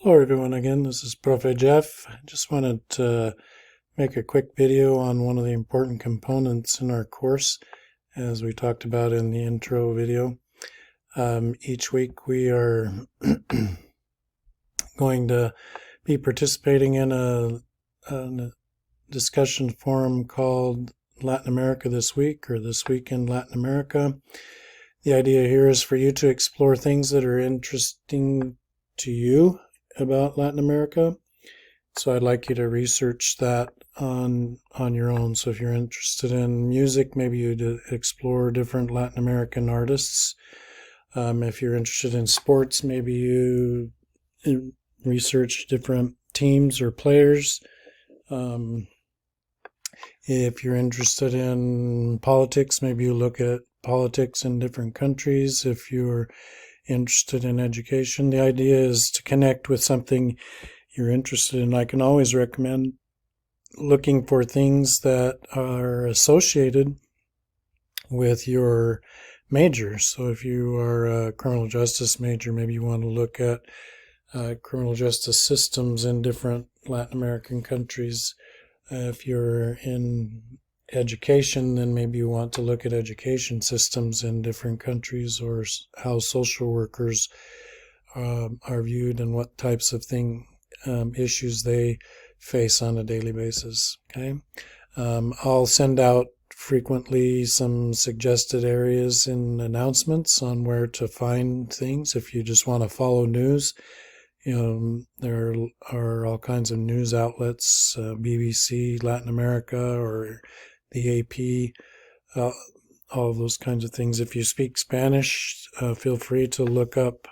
Hello everyone again, this is Profe Jeff. I just wanted to make a quick video on one of the important components in our course, as we talked about in the intro video. Each week we are going to be participating in a discussion forum called Latin America This Week, or This Week in Latin America. The idea here is for you to explore things that are interesting to you about Latin America. So I'd like you to research that on your own. So if you're interested in music, maybe you'd explore different Latin American artists. If you're interested in sports, maybe you research different teams or players. If you're interested in politics, maybe you look at politics in different countries. If you're interested in education, the idea is to connect with something you're interested in. I can always recommend looking for things that are associated with your major. So if you are a criminal justice major, maybe you want to look at criminal justice systems in different Latin American countries. If you're in education, then maybe you want to look at education systems in different countries, or how social workers are viewed and what types of issues they face on a daily basis. Okay, I'll send out frequently some suggested areas in announcements on where to find things. If you just want to follow news, there are all kinds of news outlets, BBC Latin America or the AP, all of those kinds of things. If you speak Spanish, feel free to look up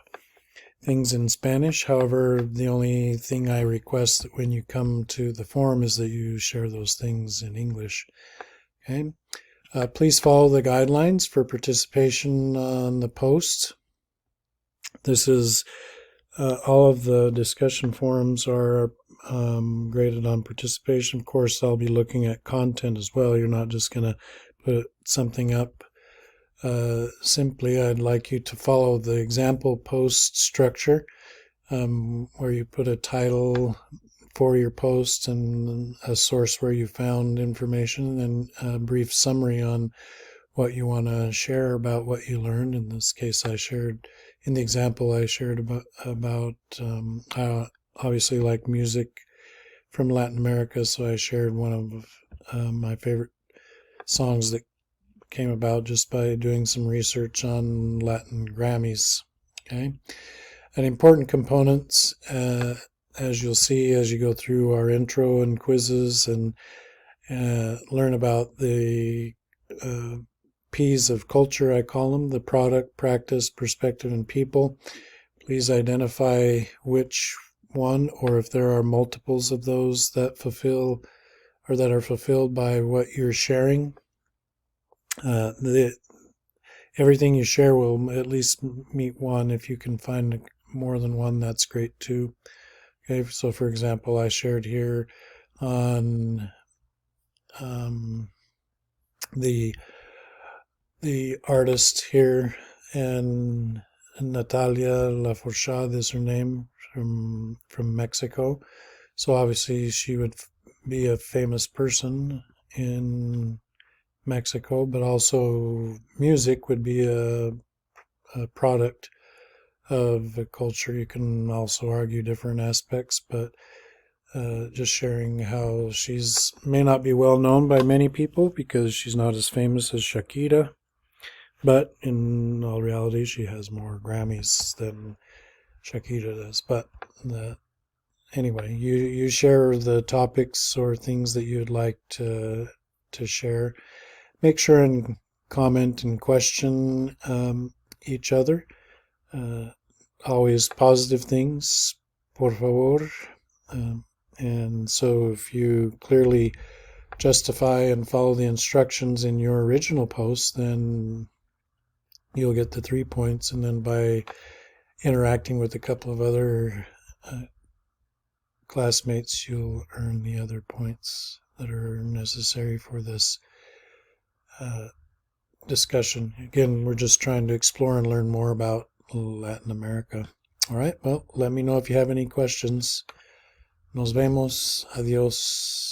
things in Spanish. However, the only thing I request that when you come to the forum is that you share those things in English. Okay. Please follow the guidelines for participation on the post. This is all of the discussion forums are graded on participation. Of course, I'll be looking at content as well. You're not just going to put something up simply. I'd like you to follow the example post structure, where you put a title for your post and a source where you found information, and a brief summary on what you want to share about what you learned. In this case, in the example I shared about I obviously like music from Latin America, so I shared one of my favorite songs that came about just by doing some research on Latin Grammys. Okay, and important components, as you'll see as you go through our intro and quizzes and learn about the P's of culture, I call them: the product, practice, perspective, and people. Please identify which one, or if there are multiples of those that fulfill or that are fulfilled by what you're sharing. Everything you share will at least meet one. If you can find more than one, that's great too. Okay, so for example, I shared here on the artist here, and Natalia Lafourchade is her name, from Mexico. So obviously she would be a famous person in Mexico, but also music would be a product of a culture. You can also argue different aspects, but just sharing how she's may not be well known by many people because she's not as famous as Shakira, but in all reality she has more Grammys than Shakira does. But anyway, you share the topics or things that you'd like to share. Make sure and comment and question each other. Always positive things, por favor. And so if you clearly justify and follow the instructions in your original post, then you'll get the 3 points. And then by interacting with a couple of other classmates, you'll earn the other points that are necessary for this discussion. Again, we're just trying to explore and learn more about Latin America. All right. Well, let me know if you have any questions. Nos vemos. Adios.